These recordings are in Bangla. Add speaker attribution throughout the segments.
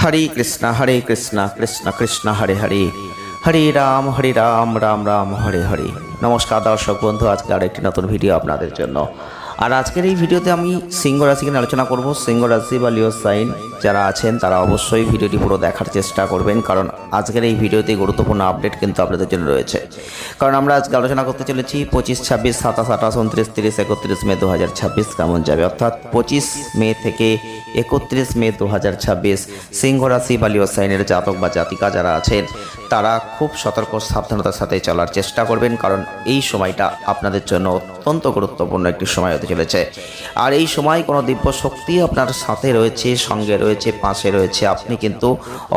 Speaker 1: হরে কৃষ্ণ কৃষ্ণ কৃষ্ণ হরে হরে, হরে রাম রাম রাম হরে হরে। নমস্কার দর্শক বন্ধু, আজকে আর একটি নতুন ভিডিও আপনাদের জন্য। আর আজকের এই ভিডিওতে আমি সিংহ রাশিকে নিয়ে আলোচনা করব। সিংহ রাশি বা লিও সাইন যারা আছেন তারা অবশ্যই ভিডিওটি পুরো দেখার চেষ্টা করবেন, কারণ আজকের এই ভিডিওতে গুরুত্বপূর্ণ আপডেট কিন্তু আপনাদের জন্য রয়েছে। কারণ আমরা আজকে আলোচনা করতে চলেছি 25, 26, 27, 28, 29, 30, 31 মে 2026 কেমন যাবে, অর্থাৎ 25 মে থেকে 31 মে 2026 সিংহ রাশি বা লিও সাইনের জাতক বা জাতিকা যারা আছেন তারা খুব সতর্ক সাবধানতার সাথে চলার চেষ্টা করবেন, কারণ এই সময়টা আপনাদের জন্য অত্যন্ত গুরুত্বপূর্ণ একটি সময় হতে চলেছে। আর এই সময় কোনো দিব্য শক্তি আপনার সাথে রয়েছে, সঙ্গে রয়েছে, পাশে রয়েছে, আপনি কিন্তু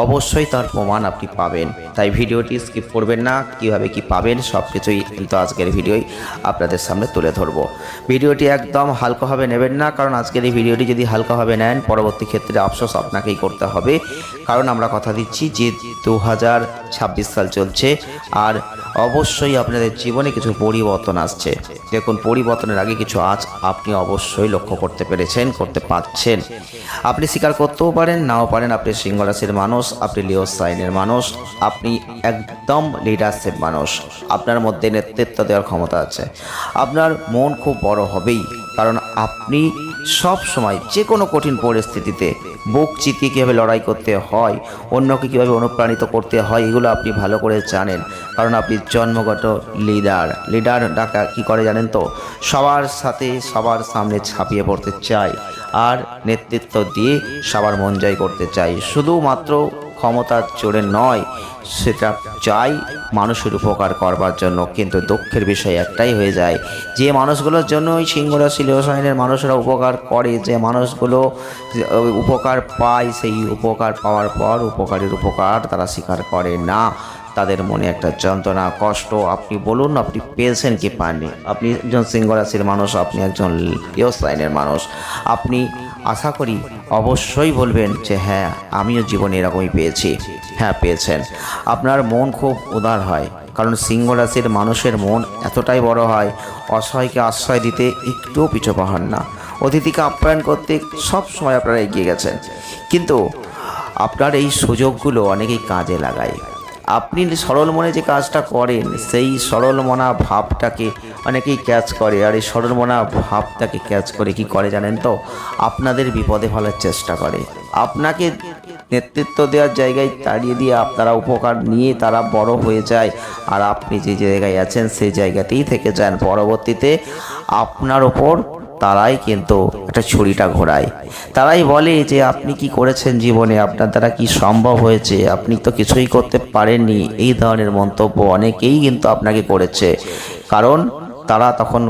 Speaker 1: অবশ্যই তার প্রমাণ আপনি পাবেন। তাই ভিডিওটি স্কিপ করবেন না, কিভাবে কি পাবেন সব কিছুই কিন্তু আজকের ভিডিওই আপনাদের সামনে তুলে ধরবো। ভিডিওটি একদম হালকাভাবে নেবেন না, কারণ আজকের এই ভিডিওটি যদি হালকাভাবে নেন পরবর্তী ক্ষেত্রে আফসোস আপনাকেই করতে হবে। কারণ আমরা কথা দিচ্ছি যে 2026 সাল চলছে আর অবশ্যই আপনাদের জীবনে কিছু পরিবর্তন আসছে। দেখুন, পরিবর্তনের আগে কিছু আজ আপনি অবশ্যই লক্ষ্য করতে পেরেছেন, করতে পারছেন। আপনি স্বীকার করতেও পারেন, নাও পারেন। আপনি সিংহ রাশির মানুষ, আপনি লিও সাইনের মানুষ, আপনি একদম লিডারশিপ মানুষ, আপনার মধ্যে নেতৃত্ব দেওয়ার ক্ষমতা আছে। আপনার মন খুব বড় হবেই, কারণ আপনি সব সময় যে কোনো কঠিন পরিস্থিতিতে বুক চিতিয়ে কীভাবে লড়াই করতে হয়, অন্যকে কীভাবে অনুপ্রাণিত করতে হয়, এগুলো আপনি ভালো করে জানেন। কারণ আপনি জন্মগত লিডার ডাকা কী করে জানেন তো, সবার সাথে সবার সামনে ছাপিয়ে পড়তে চাই আর নেতৃত্ব দিয়ে সবার মন জয় করতে চাই। শুধুমাত্র ক্ষমতার জোরে নয়, সেটা চাই মানুষের উপকার করবার জন্য। কিন্তু দুঃখের বিষয় একটাই হয়ে যায়, যে মানুষগুলোর জন্য ওই সিংহ রাশি লিও সাইনের মানুষরা উপকার করে, যে মানুষগুলো উপকার পায়, সেই উপকার পাওয়ার পর উপকারের উপকার তারা স্বীকার করে না। তাদের মনে একটা যন্ত্রণা, কষ্ট। আপনি বলুন, আপনি পেয়েছেন কি পাননি? আপনি একজন সিংহ রাশির মানুষ, আপনি একজন লিও সাইনের মানুষ, আপনি আশা করি অবশ্যই বলবেন যে হ্যাঁ, আমিও জীবনে এরকমই পেয়েছি। হ্যাঁ, পেয়েছেন। আপনার মন খুব উদার হয়, কারণ সিংহ রাশির মানুষের মন এতটাই বড় হয়, অসহায়কে আশ্রয় দিতে একটুও পিছু পাহান না, অতিথিকে আপ্যায়ন করতে সব সময় আপনারা এগিয়ে গেছেন। কিন্তু আপনার এই সুযোগগুলো অনেকেই কাজে লাগায়। আপনি সরল মনে যে কাজটা করেন, সেই সরল মনা ভাবটাকে অনেকেই ক্যাচ করে। আর এই সরল মনা ভাবটাকে ক্যাচ করে কি করে জানেন তো, আপনাদের বিপদে ফেলার চেষ্টা করে। আপনাকে নেতৃত্ব দেওয়ার জায়গায় তাড়িয়ে দিয়ে আপনারা উপকার নিয়ে তারা বড় হয়ে যায়, আর আপনি যে জায়গায় আছেন সেই জায়গাতেই থেকে যান। পরবর্তীতে আপনার ওপর তারাই কিন্তু একটা ছুরিটা ঘোরায়। তারাই বলে যে আপনি কি করেছেন জীবনে, আপনার দ্বারা কি সম্ভব হয়েছে, আপনি তো কিছুই করতে পারেননি। এই ধরনের মন্তব্য অনেকেই কিন্তু আপনাকে করেছে, কারণ তারা তখন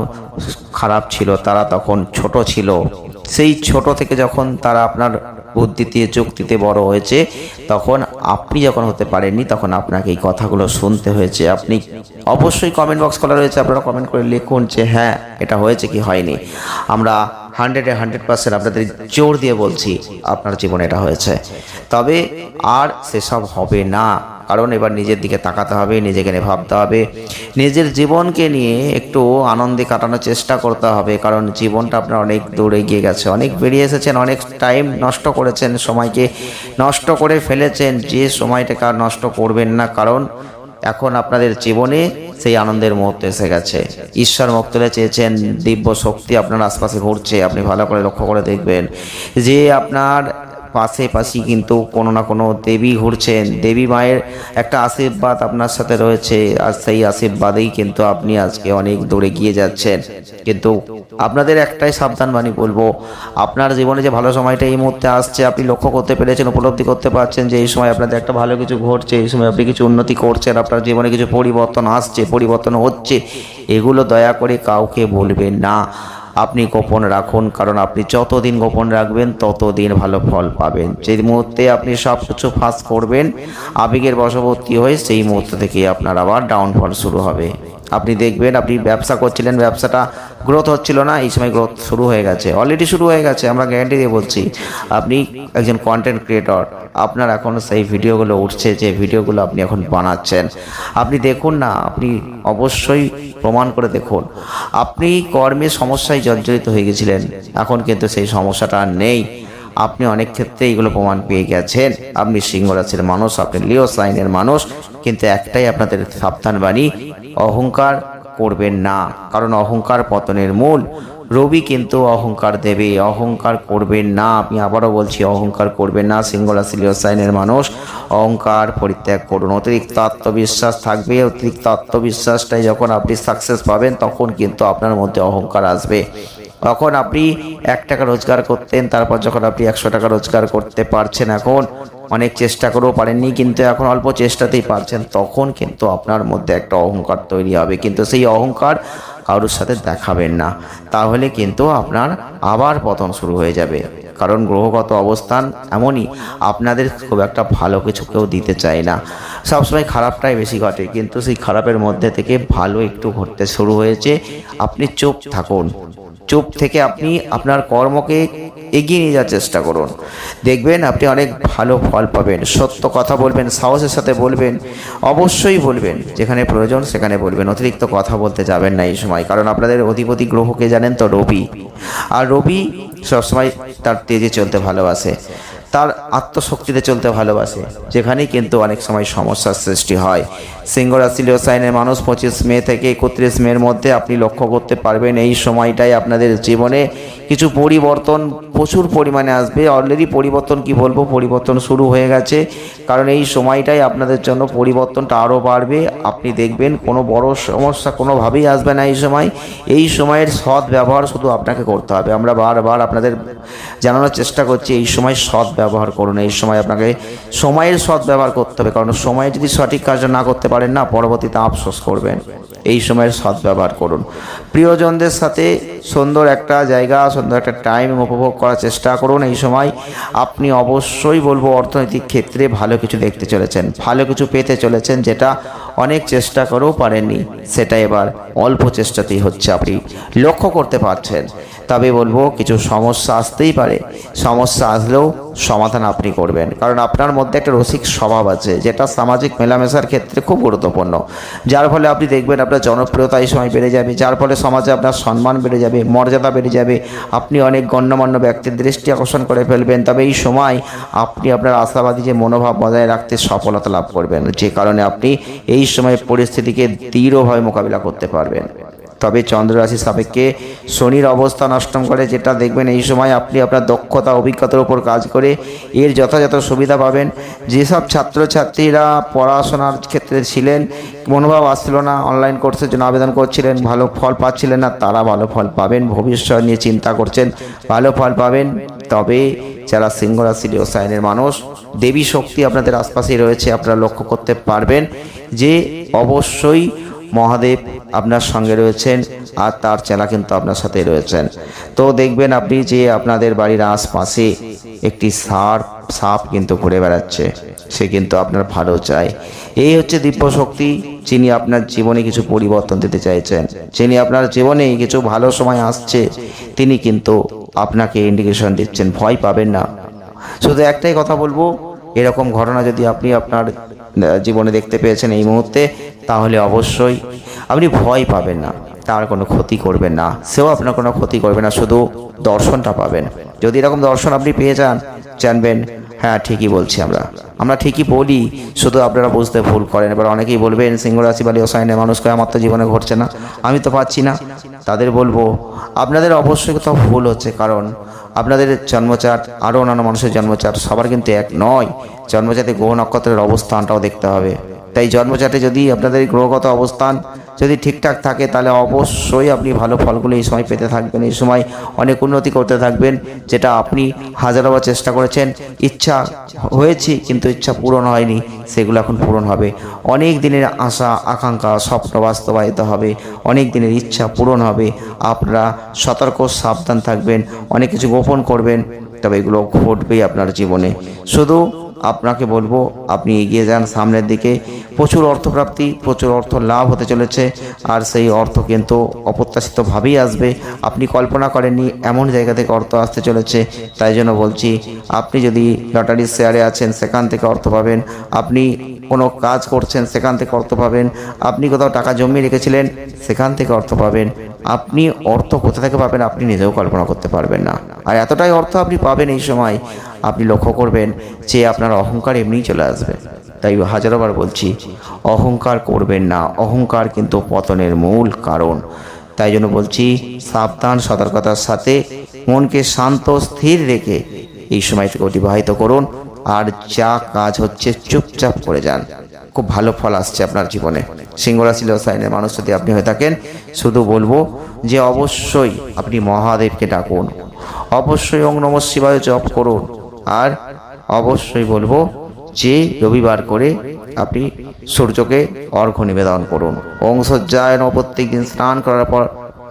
Speaker 1: খারাপ ছিল, তারা তখন ছোট ছিল। সেই ছোট থেকে যখন তারা আপনার বুদ্ধিতে যুক্তিতে বড় হয়েছে, তখন আপনি যখন হতে পারেননি, তখন আপনাকে এই কথাগুলো শুনতে হয়েছে। আপনি অবশ্যই কমেন্ট বক্স খোলা রয়েছে, আপনারা কমেন্ট করে লিখুন যে হ্যাঁ, এটা হয়েছে কি হয়নি। আমরা 100% আপনাদের জোর দিয়ে বলছি আপনার জীবনে এটা হয়েছে। তবে আর সেসব হবে না, কারণ এবার নিজের দিকে তাকাতে হবে, নিজেকে নিয়ে ভাবতে হবে, নিজের জীবনকে নিয়ে একটু আনন্দে কাটানোর চেষ্টা করতে হবে। কারণ জীবনটা আপনার অনেক দূর এগিয়ে গেছে, অনেক বেরিয়ে এসেছেন, অনেক টাইম নষ্ট করেছেন, সময়কে নষ্ট করে ফেলেছেন। যে সময়টাকে আর নষ্ট করবেন না, কারণ এখন আপনাদের জীবনে সেই আনন্দের মুহূর্ত এসে গেছে। ঈশ্বর মুখ তুলে চেয়েছেন, দিব্য শক্তি আপনার আশপাশে ঘুরছে। আপনি ভালো করে লক্ষ্য করে দেখবেন যে আপনার পাশাপাশি কিন্তু কোনো না কোনো দেবী ঘুরছেন। দেবী মায়ের একটা আশীর্বাদ আপনার সাথে রয়েছে, আর সেই আশীর্বাদেই কিন্তু আপনি আজকে অনেক দূরে গিয়ে যাচ্ছেন। কিন্তু আপনাদের একটাই সাবধানবাণী বলবো, আপনার জীবনে যে ভালো সময়টা এই মুহূর্তে আসছে, আপনি লক্ষ্য করতে পেরেছেন, উপলব্ধি করতে পারছেন যে এই সময় আপনাদের একটা ভালো কিছু ঘটছে, এই সময় আপনি কিছু উন্নতি করছেন, আপনার জীবনে কিছু পরিবর্তন আসছে, পরিবর্তন হচ্ছে। এগুলো দয়া করে কাউকে বলবেন না, আপনি গোপন রাখুন। কারণ আপনি যতদিন গোপন রাখবেন ততদিন ভালো ফল পাবেন। যে মুহূর্তে আপনি সব কিছু ফাঁস করবেন আবেগের বশবর্তী হয়ে, সেই মুহূর্ত থেকে আপনার আবার ডাউনফল শুরু হবে। আপনি দেখবেন, আপনি ব্যবসা করছিলেন, ব্যবসাটা গ্রোথ হচ্ছিল না, এই সময় গ্রোথ শুরু হয়ে গেছে, অলরেডি শুরু হয়ে গেছে, আমরা গ্যারান্টি দিয়ে বলছি। আপনি একজন কন্টেন্ট ক্রিয়েটর, আপনার এখন সেই ভিডিওগুলো উঠছে, যে ভিডিওগুলো আপনি এখন বানাচ্ছেন, আপনি দেখুন না, আপনি অবশ্যই প্রমাণ করে দেখুন। আপনি কর্মের সমস্যায় জর্জরিত হয়ে গেছিলেন, এখন কিন্তু সেই সমস্যাটা আর নেই। আপনি অনেক ক্ষেত্রে এগুলো প্রমাণ পেয়ে গেছেন। আপনি সিংহ রাশির মানুষ, আপনি লিও সাইনের মানুষ, কিন্তু একটাই আপনাদের সাবধান বাণী, অহংকার করবেন না, কারণ অহংকার পতনের মূল। রবি কিন্তু অহংকার দেবে, অহংকার করবেন না। আমি আবারও বলছি, অহংকার করবেন না সিংহ রাশি লিও সাইনের মানুষ। অহংকার পরিত্যাগ করুন, অতিরিক্ত আত্মবিশ্বাস থাকবে। অতিরিক্ত আত্মবিশ্বাসটাই যখন আপনি সাকসেস পাবেন, তখন কিন্তু আপনার মধ্যে অহংকার আসবে। তখন আপনি 1 টাকা রোজগার করতেন, তারপর যখন আপনি 100 টাকা রোজগার করতে পারছেন, এখন অনেক চেষ্টা করেও পারেননি, কিন্তু এখন অল্প চেষ্টাতেই পারছেন, তখন কিন্তু আপনার মধ্যে একটা অহংকার তৈরি হবে। কিন্তু সেই অহংকার কারোর সাথে দেখাবেন না, তাহলে কিন্তু আপনার আবার পতন শুরু হয়ে যাবে। কারণ গ্রহগত অবস্থান এমনই, আপনাদের খুব একটা ভালো কিছু কেউ দিতে চায় না, সবসময় খারাপটাই বেশি ঘটে। কিন্তু সেই খারাপের মধ্যে থেকে ভালো একটু ঘটতে শুরু হয়েছে। আপনি চুপ থাকুন, চুপ থেকে আপনি আপনার কর্মকে এগিয়ে নিয়ে যাওয়ার চেষ্টা করুন, দেখবেন আপনি অনেক ভালো ফল পাবেন। সত্য কথা বলবেন, সাহসের সাথে বলবেন, অবশ্যই বলবেন, যেখানে প্রয়োজন সেখানে বলবেন। অতিরিক্ত কথা বলতে যাবেন না এই সময়, কারণ আপনাদের অধিপতি গ্রহকে জানেন তো, রবি। আর রবি সবসময় তার তেজে চলতে ভালোবাসে, তার আত্মশক্তিতে চলতে ভালোবাসে, যেখানেই কিন্তু অনেক সময় সমস্যার সৃষ্টি হয়। সিংহ রাশি লিও সাইনের মানুষ 25 মে থেকে 31 মের মধ্যে আপনি লক্ষ্য করতে পারবেন, এই সময়টাই আপনাদের জীবনে কিছু পরিবর্তন প্রচুর পরিমাণে আসবে। অলরেডি পরিবর্তন কি বলবো, পরিবর্তন শুরু হয়ে গেছে, কারণ এই সময়টাই আপনাদের জন্য পরিবর্তনটা আরও বাড়বে। আপনি দেখবেন কোনো বড় সমস্যা কোনোভাবেই আসবে না এই সময়। এই সময়ের সৎ ব্যবহার শুধু আপনাকে করতে হবে। আমরা বারবার আপনাদের জানানোর চেষ্টা করছি, এই সময় সৎ ব্যবহার করুন। এই সময় আপনাকে সময়ের সৎ ব্যবহার করতে হবে, কারণ সময়ে যদি সঠিক কাজটা না করতে পারেন না, পরবর্তীতে আফসোস করবেন। এই সময়ের সৎ ব্যবহার করুন, প্রিয়জনদের সাথে সুন্দর একটা জায়গা, সুন্দর একটা টাইম উপভোগ করার চেষ্টা করুন। এই সময় আপনি অবশ্যই বলবো অর্থনৈতিক ক্ষেত্রে ভালো কিছু দেখতে চলেছেন, ভালো কিছু পেতে চলেছেন, যেটা অনেক চেষ্টা করেও পারেননি, সেটা এবার অল্প চেষ্টাতেই হচ্ছে, আপনি লক্ষ্য করতে পারছেন। তবে বলবো কিছু সমস্যা আসতেই পারে, সমস্যা আসলেও সমাধান আপনি করবেন, কারণ আপনার মধ্যে একটা রসিক স্বভাব আছে, যেটা সামাজিক মেলামেশার ক্ষেত্রে খুব গুরুত্বপূর্ণ। যার ফলে আপনি দেখবেন আপনার জনপ্রিয়তা এই সময় বেড়ে যাবে, যার ফলে সমাজে আপনার সম্মান বেড়ে যাবে, মর্যাদা বেড়ে যাবে, আপনি অনেক গণ্যমান্য ব্যক্তির দৃষ্টি আকর্ষণ করে ফেলবেন। তবে এই সময় আপনি আপনার আশাবাদী যে মনোভাব বজায় রাখতে সফলতা লাভ করবেন, যে কারণে আপনি এই সময় পরিস্থিতিকে দৃঢ়ভাবে মোকাবিলা করতে পারবেন। তবে চন্দ্র রাশি সাপেক্ষে শনির অবস্থান অষ্টম ঘরে, যেটা দেখবেন এই সময় আপনি আপনার দক্ষতা অভিজ্ঞতার উপর কাজ করে এর যথাযথ সুবিধা পাবেন। যেসব ছাত্রছাত্রীরা পড়াশোনার ক্ষেত্রে ছিলেন, মনোভাব আসছিল না, অনলাইন কোর্সের জন্য আবেদন করছিলেন, ভালো ফল পাচ্ছিলেন না, তারা ভালো ফল পাবেন। ভবিষ্যৎ নিয়ে চিন্তা করছেন, ভালো ফল পাবেন। তবে যারা সিংহ রাশি লিও সাইনের মানুষ, দেবী শক্তি আপনাদের আশপাশেই রয়েছে, আপনারা লক্ষ্য করতে পারবেন যে অবশ্যই মহাদেব আপনার সঙ্গে রয়েছেন, আর তার চেলা কিন্তু আপনার সাথে রয়েছেন। তো দেখবেন আপনি যে আপনাদের বাড়ির আশপাশে একটি সাপ কিন্তু ঘুরে বেড়াচ্ছে, সে কিন্তু আপনার ভালো চায়। এই হচ্ছে দিব্য শক্তি, যিনি আপনার জীবনে কিছু পরিবর্তন দিতে চাইছেন, যিনি আপনার জীবনে কিছু ভালো সময় আসছে, তিনি কিন্তু আপনাকে ইন্ডিকেশন দিচ্ছেন। ভয় পাবেন না। শুধু একটাই কথা বলবো, এরকম ঘটনা যদি আপনি আপনার জীবনে দেখতে পেয়েছেন এই মুহূর্তে, তাহলে অবশ্যই আপনি ভয় পাবেন না, তার কোনো ক্ষতি করবেন না, সেও আপনার কোনো ক্ষতি করবে না, শুধু দর্শনটা পাবেন। যদি এরকম দর্শন আপনি পেয়ে যান, জানবেন হ্যাঁ ঠিকই বলছি, আমরা ঠিকই বলি, শুধু আপনারা বুঝতে ভুল করেন। এবার অনেকেই বলবেন সিংহ রাশি বা লিও সাইনের মানুষকে আমার তো জীবনে ঘটছে না, আমি তো পাচ্ছি না। তাদের বলবো আপনাদের অবশ্যই কোথাও ভুল হচ্ছে, কারণ আপনাদের জন্মচাট আরও অন্যান্য মানুষের জন্মচাট সবার কিন্তু এক নয়। জন্মচাটে গ্রহ নক্ষত্রের অবস্থানটাও দেখতে হবে। তাই জন্মচাটে যদি আপনাদের গ্রহগত অবস্থান যদি ঠিকঠাক থাকে, তাহলে অবশ্যই আপনি ভালো ফলগুলো এই সময় পেতে থাকবেন। এই সময় অনেক উন্নতি করতে থাকবেন, যেটা আপনি হাজারবার চেষ্টা করেছেন, ইচ্ছা হয়েছে কিন্তু ইচ্ছা পূরণ হয়নি, সেগুলো এখন পূরণ হবে। অনেক দিনের আশা আকাঙ্ক্ষা স্বপ্ন বাস্তবায়িত হবে, অনেক দিনের ইচ্ছা পূরণ হবে। আপনারা সতর্ক সাবধান থাকবেন, অনেক কিছু গোপন করবেন, তবে এগুলো ঘটবেই আপনার জীবনে। শুধু আপনাকে বলবো আপনি এগিয়ে যান সামনের দিকে। প্রচুর অর্থপ্রাপ্তি, প্রচুর অর্থ লাভ হতে চলেছে, আর সেই অর্থ কিন্তু অপ্রত্যাশিতভাবেই আসবে। আপনি কল্পনা করেননি এমন জায়গা থেকে অর্থ আসতে চলেছে। তাই জন্য বলছি, আপনি যদি লটারির শেয়ারে আছেন, সেখান থেকে অর্থ পাবেন। আপনি কোনো কাজ করছেন, সেখান থেকে অর্থ পাবেন। আপনি কোথাও টাকা জমিয়ে রেখেছিলেন, সেখান থেকে অর্থ পাবেন। আপনি অর্থ কোথা থেকে পাবেন আপনি নিজেও কল্পনা করতে পারবেন না। আর এতটাই অর্থ আপনি পাবেন এই সময়, আপনি লক্ষ্য করবেন যে আপনার অহংকার এমনিই চলে আসবে। তাই হাজারোবার বলছি, অহংকার করবেন না, অহংকার কিন্তু পতনের মূল কারণ। তাই জন্য বলছি, সাবধান, সতর্কতার সাথে মনকে শান্ত স্থির রেখে এই সময়টাকে অতিবাহিত করুন। আর যা কাজ হচ্ছে চুপচাপ করে যান, খুব ভালো ফল আসছে আপনার জীবনে। সিংহ রাশি সাইনের মানুষ যদি আপনি হয়ে থাকেন, শুধু বলবো যে অবশ্যই আপনি মহাদেবকে ডাকুন, অবশ্যই ওং নমঃ শিবায় জপ করুন, আর অবশ্যই বলবো যে রবিবার করে আপনি সূর্যকে অর্ঘ্য নিবেদন করুন। ওং সজ্জায় প্রত্যেক দিন স্নান করার পর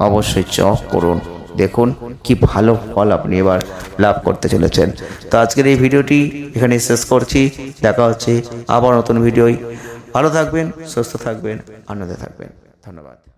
Speaker 1: অবশ্যই জপ করুন। দেখুন কি ভালো ফল আপনি এবার লাভ করতে চলেছেন। তো আজকের এই ভিডিওটি এখানে শেষ করছি। দেখা হচ্ছে আবার নতুন ভিডিওয়। ভালো থাকবেন, সুস্থ থাকবেন, আনন্দে থাকবেন। ধন্যবাদ।